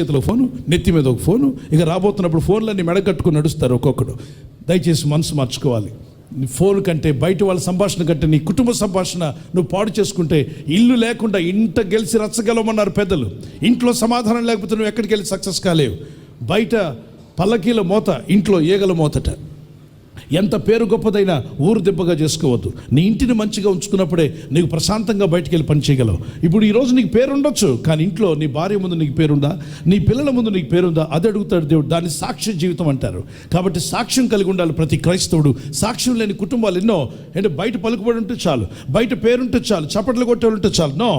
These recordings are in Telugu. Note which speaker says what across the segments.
Speaker 1: చేతిలో ఫోను, నెత్తి మీద ఒక ఫోను, ఇక రాబోతున్నప్పుడు ఫోన్లన్నీ మెడకట్టుకుని నడుస్తారు ఒక్కొక్కడు. దయచేసి మనసు మార్చుకోవాలి. ఫోన్ కంటే, బయట వాళ్ళ సంభాషణ కంటే నీ కుటుంబ సంభాషణ నువ్వు పాడు చేసుకుంటే, ఇల్లు లేకుండా ఇంట గెలిచి రచ్చగలమన్నారు పెద్దలు. ఇంట్లో సమాధానం లేకపోతే నువ్వు ఎక్కడికి వెళ్ళి సక్సెస్ కాలేవు. బయట పల్లకీల మోత, ఇంట్లో ఈగల మోతట. ఎంత పేరు గొప్పదైనా ఊరు దెబ్బగా చేసుకోవద్దు. నీ ఇంటిని మంచిగా ఉంచుకున్నప్పుడే నీకు ప్రశాంతంగా బయటికి వెళ్ళి పని చేయగలవు. ఇప్పుడు ఈరోజు నీకు పేరు ఉండొచ్చు, కానీ ఇంట్లో నీ భార్య ముందు నీకు పేరుందా, నీ పిల్లల ముందు నీకు పేరుందా, అది అడుగుతాడు దేవుడు. దాన్ని సాక్ష్య జీవితం అంటారు. కాబట్టి సాక్ష్యం కలిగి ఉండాలి ప్రతి క్రైస్తవుడు. సాక్ష్యం లేని కుటుంబాలు ఎన్నో. అంటే బయట పలుకుబడి ఉంటే చాలు, బయట పేరుంటే చాలు, చప్పట్లు కొట్టేవాళ్ళు ఉంటే చాలు. నో,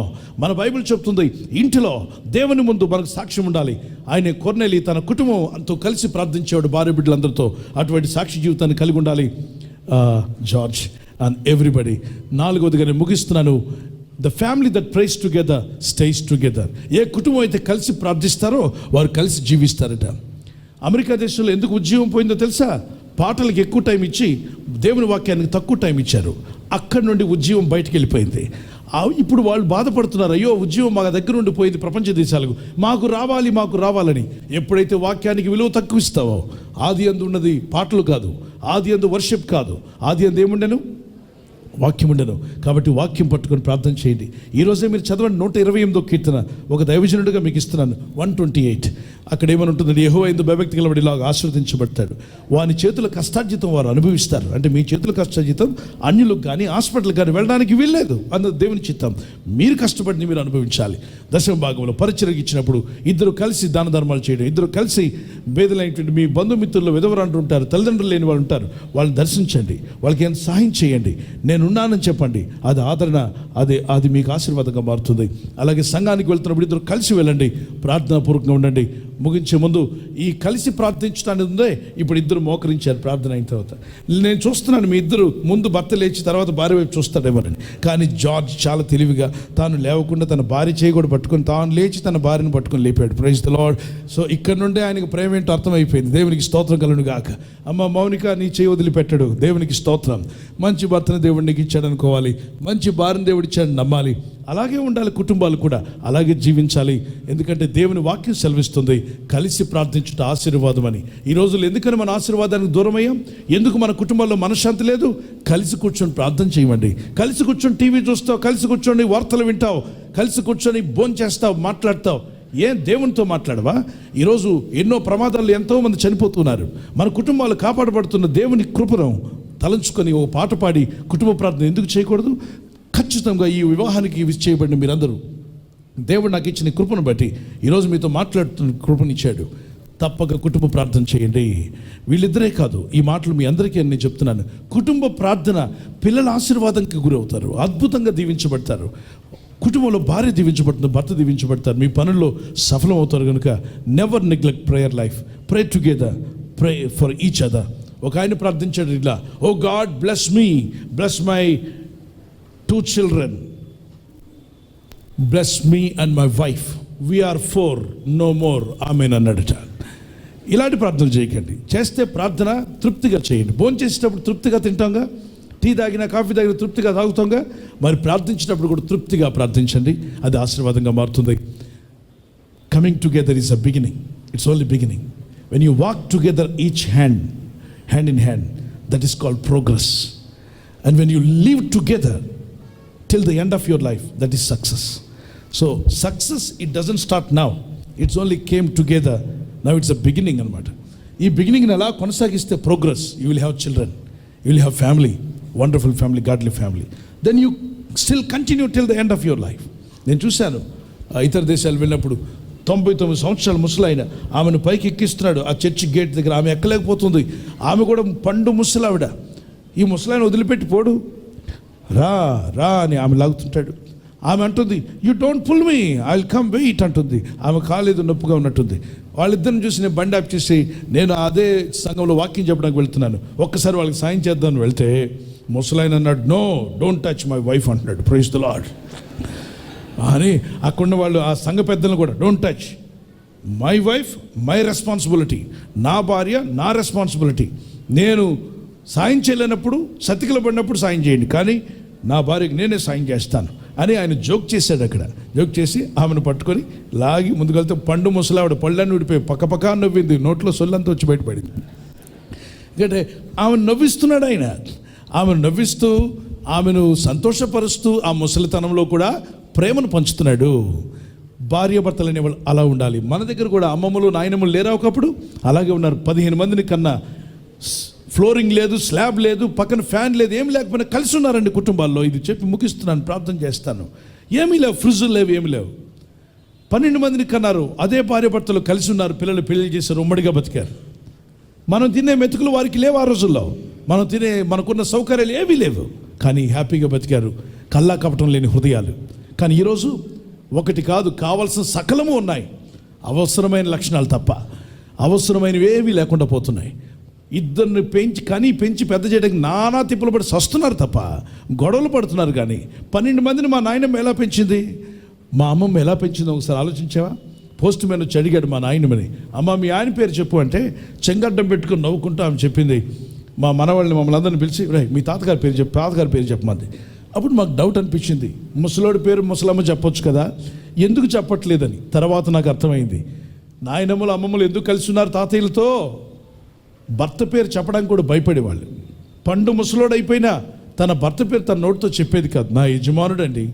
Speaker 1: మన బైబిల్ చెప్తుంది ఇంటిలో దేవుని ముందు మనకు సాక్ష్యం ఉండాలి. ఆయన కొర్నేలి తన కుటుంబం అంతా కలిసి ప్రార్థించేవాడు భార్య బిడ్డలందరితో. అటువంటి సాక్షి జీవితాన్ని కలిగి ఉండాలి జార్జ్ అండ్ ఎవ్రీబడి. నాలుగవదిగా నేను ముగిస్తున్నాను. The family that prays together stays together. ఏ కుటుంబం అయితే కలిసి ప్రార్థిస్తారో వారు కలిసి జీవిస్తారట. అమెరికా దేశంలో ఎందుకు ఉద్యోగం పోయిందో తెలుసా? పాటలకు ఎక్కువ టైం ఇచ్చి దేవుని వాక్యానికి తక్కువ టైం ఇచ్చారు. అక్కడి నుండి ఉద్యోగం బయటికి వెళ్ళిపోయింది. ఇప్పుడు వాళ్ళు బాధపడుతున్నారు, అయ్యో ఉద్యోగం మా దగ్గర ఉండిపోయింది ప్రపంచ దేశాలకు, మాకు రావాలని. ఎప్పుడైతే వాక్యానికి విలువ తక్కువ ఇస్తావో, ఆది యందు ఉన్నది పాటలు కాదు, ఆది యందు వర్షిప్ కాదు, ఆది యందు ఏముండెను? వాక్యం ఉండను. కాబట్టి వాక్యం పట్టుకొని ప్రార్థన చేయండి. ఈరోజే మీరు చదవండి 128వ కీర్తన. ఒక దైవజనుడిగా మీకు ఇస్తున్నాను 128. అక్కడ ఏమని ఉంటుంది? యెహోవా యందు భయభక్తి గలవాడు ఇలాగ ఆశీర్వదించబడతాడు, వాని చేతుల కష్టార్జితం వారు అనుభవిస్తారు. అంటే మీ చేతుల కష్టార్జితం అన్యులకు కానీ హాస్పిటల్ కానీ వెళ్ళడానికి వీల్లేదు అన్నది దేవుని చిత్తం. మీరు కష్టపడి మీరు అనుభవించాలి. దశమ భాగంలో పరిచర్యకి ఇచ్చినప్పుడు ఇద్దరు కలిసి దాన ధర్మాలు చేయడం, ఇద్దరు కలిసి బేదలైనటువంటి మీ బంధుమిత్రుల్లో విధవరాండ్రు ఉంటారు, తల్లిదండ్రులు లేని వాళ్ళు ఉంటారు, వాళ్ళని దర్శించండి, వాళ్ళకి ఎంత సహాయం చేయండి, నేనున్నానని చెప్పండి. అది ఆదరణ, అది మీకు ఆశీర్వాదంగా మారుతుంది. అలాగే సంఘానికి వెళ్తున్నప్పుడు ఇద్దరు కలిసి వెళ్ళండి, ప్రార్థనాపూర్వకంగా ఉండండి. ముగించే ముందు ఈ కలిసి ప్రార్థించడానికి ఉందే, ఇప్పుడు ఇద్దరు మోకరించారు ప్రార్థన అయిన తర్వాత. నేను చూస్తున్నాను మీ ఇద్దరు ముందు భర్త లేచి తర్వాత భార్య వైపు చూస్తాడేమోనని. కానీ జార్జ్ చాలా తెలివిగా తాను లేవకుండా తన భార్య చేయి కూడా పట్టుకొని తాను లేచి తన భార్యను పట్టుకొని లేపాడు. Praise the lord. సో ఇక్కడ నుండే ఆయనకు ప్రేమ ఏంటో అర్థమైపోయింది. దేవునికి స్తోత్రం కలుగును గాక. అమ్మ మౌనిక, నీ చేయి వదిలిపెట్టాడు, దేవునికి స్తోత్రం. మంచి భర్తను దేవుడు నీకు ఇచ్చాడు అనుకోవాలి, మంచి భార్యను దేవుడు ఇచ్చాడు నమ్మాలి. అలాగే ఉండాలి కుటుంబాలు కూడా, అలాగే జీవించాలి. ఎందుకంటే దేవుని వాక్యం సెలవిస్తుంది కలిసి ప్రార్థించుట ఆశీర్వాదం అని. ఈ రోజుల్లో ఎందుకని మన ఆశీర్వాదానికి దూరం అయ్యాం? ఎందుకు మన కుటుంబాల్లో మనశ్శాంతి లేదు? కలిసి కూర్చొని ప్రార్థన చేయమండి. కలిసి కూర్చొని టీవీ చూస్తావు, కలిసి కూర్చొని వార్తలు వింటావు, కలిసి కూర్చొని భోంచేస్తావు, మాట్లాడతావు. దేవునితో మాట్లాడవా? ఈరోజు ఎన్నో ప్రమాదాలు, ఎంతోమంది చనిపోతున్నారు. మన కుటుంబాలు కాపాడబడుతున్న దేవుని కృపను తలంచుకొని ఒక పాట పాడి కుటుంబ ప్రార్థన ఎందుకు చేయకూడదు? ఖచ్చితంగా ఈ వివాహానికి ఇవి చేయబడిన మీరందరూ దేవుడు నాకు ఇచ్చిన కృపను బట్టి ఈరోజు మీతో మాట్లాడుతున్న కృపనిచ్చాడు. తప్పక కుటుంబ ప్రార్థన చేయండి. వీళ్ళిద్దరే కాదు, ఈ మాటలు మీ అందరికీ నేను చెప్తున్నాను. కుటుంబ ప్రార్థన, పిల్లల ఆశీర్వాదంకి గురవుతారు, అద్భుతంగా దీవించబడతారు. కుటుంబంలో భార్య దీవించబడుతుంది, భర్త దీవించబడతారు, మీ పనుల్లో సఫలం అవుతారు. కనుక never neglect prayer life. Pray together, pray for each other. ఒక ఆయన ప్రార్థించాడు ఇలా, oh God bless me, bless my 2 children, bless me and my wife, we are 4, no more, amen అన్నాడట. ఇలాంటి ప్రార్థన చేయకండి. చేస్తే ప్రార్థన తృప్తిగా చేయండి. భోజనం చేసేటప్పుడు తృప్తిగా తింటాంగా, టీ తాగినా కాఫీ తాగినా తృప్తిగా తాగుతాంగా, మరి ప్రార్థించినప్పుడు కూడా తృప్తిగా ప్రార్థించండి. అది ఆశీర్వాదంగా మారుతుంది. Coming together is a beginning, it's only beginning. When you walk together each hand in hand, that is called progress. And when you live together till the end of your life, that is success. So success, it doesn't start now, it's only came together, now it's a beginning anamata. Ee beginning ni ala konasagiste progress, you will have children, you will have family, wonderful family, godly family, then you still continue till the end of your life. నేను చూశాను ఇతర దేశాలు వెళ్ళినప్పుడు 99 సంవత్సరాల ముసలాయన ఆమెను పైకి ఎక్కిస్తున్నాడు ఆ చర్చి గేట్ దగ్గర. ఆమె ఎక్కలేకపోతుంది, ఆమె కూడా పండు ముసలావిడ. ఈ ముసలాయన వదిలిపెట్టి పోడు, రా రా అని ఆమె లాగుతుంటాడు. ఆమె అంటుంది, you don't pull me, I will come wait అంటుంది. ఆమె కాలేదు, నొప్పిగా ఉన్నట్టుంది. వాళ్ళిద్దరిని చూసి నేను బండి ఆఫ్ చేసి నేను అదే సంఘంలో వాక్యం చెప్పడానికి వెళ్తున్నాను, ఒక్కసారి వాళ్ళకి సాయం చేద్దామని వెళ్తే ముసలాయన అన్నాడు, no don't touch my wife అంటున్నాడు. ప్రైజ్ ది లార్డ్ అని అక్కడున్న వాళ్ళు ఆ సంఘ పెద్దలను కూడా, don't touch my wife, my responsibility, నా భార్య నా రెస్పాన్సిబిలిటీ. నేను సాయం చేయలేనప్పుడు, సతికిల పడినప్పుడు సాయం చేయండి, కానీ నా భార్యకి నేనే సాయం చేస్తాను. అని ఆయన జోక్ చేశాడు. అక్కడ జోక్ చేసి ఆమెను పట్టుకొని లాగి ముందుకెళ్తే పండు ముసలావిడ పళ్ళని విడిపోయి పక్క నవ్వింది, నోట్లో సొల్లంతా వచ్చి బయటపడింది. ఎందుకంటే ఆమెను నవ్విస్తున్నాడు ఆయన. ఆమెను నవ్విస్తూ ఆమెను సంతోషపరుస్తూ ఆ ముసలితనంలో కూడా ప్రేమను పంచుతున్నాడు. భార్యాభర్తలు అనేవాళ్ళు అలా ఉండాలి. మన దగ్గర కూడా అమ్మమ్మలు నాయనమ్మలు లేరా ఒకప్పుడు? అలాగే ఉన్నారు. 15 మందిని కన్నా ఫ్లోరింగ్ లేదు, స్లాబ్ లేదు, పక్కన ఫ్యాన్ లేదు, ఏమి లేకపోయినా కలిసి ఉన్నారండి కుటుంబాల్లో. ఇది చెప్పి ముగిస్తున్నాను, ప్రార్థన చేస్తాను. ఏమీ లేవు, ఫ్రిడ్జులు లేవు, ఏమి లేవు. 12 మందిని కన్నారు. అదే భార్యాభర్తలు కలిసి ఉన్నారు, పిల్లలు పెళ్లి చేశారు, ఉమ్మడిగా బతికారు. మనం తినే మెతుకులు వారికి లేవు ఆ రోజుల్లో. మనకున్న సౌకర్యాలు ఏమీ లేవు, కానీ హ్యాపీగా బతికారు. కల్లా కపటం లేని హృదయాలు. కానీ ఈరోజు ఒకటి కాదు, కావాల్సిన సకలము ఉన్నాయి, అవసరమైన లక్షణాలు తప్ప అవసరమైనవి ఏమీ లేకుండా పోతున్నాయి. ఇద్దరిని పెంచి పెద్ద చేయడానికి నానా తిప్పులు పడి సస్తున్నారు తప్ప గొడవలు పడుతున్నారు. కానీ 12 మందిని మా నాయనమ్మ ఎలా పెంచింది, మా అమ్మమ్మ ఎలా పెంచిందో ఒకసారి ఆలోచించావా? పోస్ట్ మ్యాన్ వచ్చి అడిగాడు మా నాయనమ్మని, అమ్మ మీ ఆయన పేరు చెప్పు అంటే చెంగడ్డం పెట్టుకుని నవ్వుకుంటూ ఆమె చెప్పింది, మా మనవాళ్ళని మమ్మల్ని అందరిని పిలిచి మీ తాతగారి పేరు చెప్పమంది. అప్పుడు మాకు డౌట్ అనిపించింది, ముసలోడి పేరు ముసలమ్మ చెప్పొచ్చు కదా, ఎందుకు చెప్పట్లేదని. తర్వాత నాకు అర్థమైంది, నాయనమ్మలు అమ్మమ్మలు ఎందుకు కలిసి ఉన్నారు తాతయ్యలతో? భర్త పేరు చెప్పడానికి కూడా భయపడేవాళ్ళు. పండు ముసలోడు అయిపోయినా తన భర్త పేరు తన నోటితో చెప్పేది కాదు, నా యజమానుడు అండి,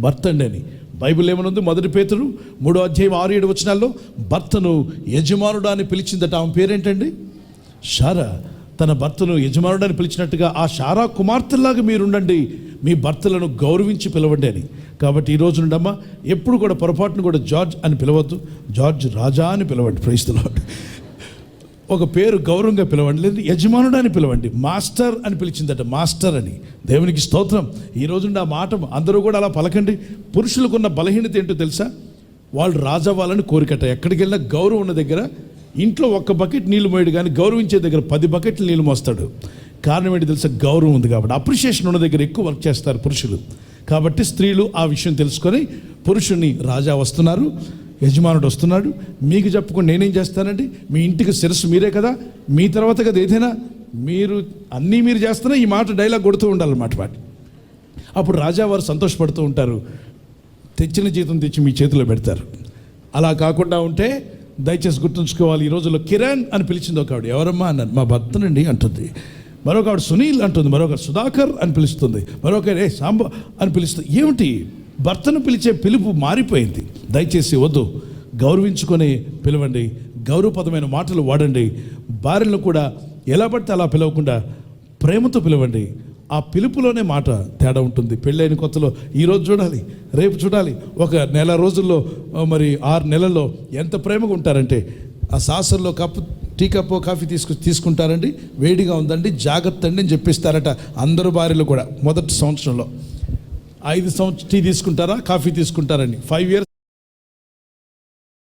Speaker 1: భర్త అండి అని. బైబిల్ ఏమనుంది? 1 పేతురు 3:6-7 వచనాల్లో భర్తను యజమానుడు అని పిలిచిందట. ఆమె పేరేంటండి? శారా. తన భర్తను యజమానుడు అని పిలిచినట్టుగా ఆ శారా కుమార్తెలాగా మీరుండండి, మీ భర్తలను గౌరవించి పిలవండి అని. కాబట్టి ఈ రోజు నుండమ్మా ఎప్పుడు కూడా పొరపాటును కూడా జార్జ్ అని పిలవద్దు, జార్జ్ రాజా అని పిలవండి. Praise the lord. ఒక పేరు గౌరవంగా పిలవండి, లేదు యజమానుడు అని పిలవండి. మాస్టర్ అని పిలిచిందట, మాస్టర్ అని. దేవునికి స్తోత్రం. ఈ రోజు ఆ మాట అందరూ కూడా అలా పలకండి. పురుషులకున్న బలహీనత ఏంటో తెలుసా? వాళ్ళు రాజవ్వాలని కోరికట. ఎక్కడికి వెళ్ళినా గౌరవం ఉన్న దగ్గర ఇంట్లో 1 బకెట్ నీళ్ళు మోయడు, కానీ గౌరవించే దగ్గర 10 బకెట్లు నీళ్ళు మోస్తాడు. కారణం ఏంటి తెలుసా? గౌరవం ఉంది కాబట్టి. అప్రిషియేషన్ ఉన్న దగ్గర ఎక్కువ వర్క్ చేస్తారు పురుషులు. కాబట్టి స్త్రీలు ఆ విషయం తెలుసుకొని పురుషుని రాజా వస్తున్నారు, యజమానుడు వస్తున్నాడు, మీకు చెప్పుకొని నేనేం చేస్తానండి? మీ ఇంటికి శిరస్సు మీరే కదా, మీ తర్వాత కదా ఏదైనా మీరు చేస్తున్నా ఈ మాట డైలాగ్ కొడుతూ ఉండాలన్నమాట. అప్పుడు రాజావారు సంతోషపడుతూ ఉంటారు, తెచ్చిన జీతం తెచ్చి మీ చేతిలో పెడతారు. అలా కాకుండా ఉంటే దయచేసి గుర్తుంచుకోవాలి. ఈ రోజుల్లో కిరణ్ అని పిలిచింది ఒక ఆవిడ, ఎవరమ్మా అన్నాను, మా భర్తనండి అంటుంది. మరొక ఆవిడ సునీల్ అంటుంది, మరొక సుధాకర్ అని పిలుస్తుంది, మరొక సాంబ అని పిలుస్తుంది. ఏమిటి? భర్తను పిలిచే పిలుపు మారిపోయింది. దయచేసి వద్దు, గౌరవించుకొని పిలవండి, గౌరవపదమైన మాటలు వాడండి. భార్యను కూడా ఎలా పడితే అలా పిలవకుండా ప్రేమతో పిలవండి. ఆ పిలుపులోనే మాట తేడా ఉంటుంది. పెళ్ళైన కొత్తలో ఈరోజు చూడాలి, రేపు చూడాలి, ఒక నెల రోజుల్లో మరి 6 నెలల్లో ఎంత ప్రేమగా ఉంటారంటే ఆ సాసర్లో టీ కప్పు కాఫీ తీసుకుంటారండి, వేడిగా ఉందండి, జాగ్రత్త అండి అని చెప్పిస్తారట అందరూ భార్యలు కూడా. మొదటి సంవత్సరంలో 5 సంవత్సరం టీ తీసుకుంటారా, కాఫీ తీసుకుంటారండి. 5 years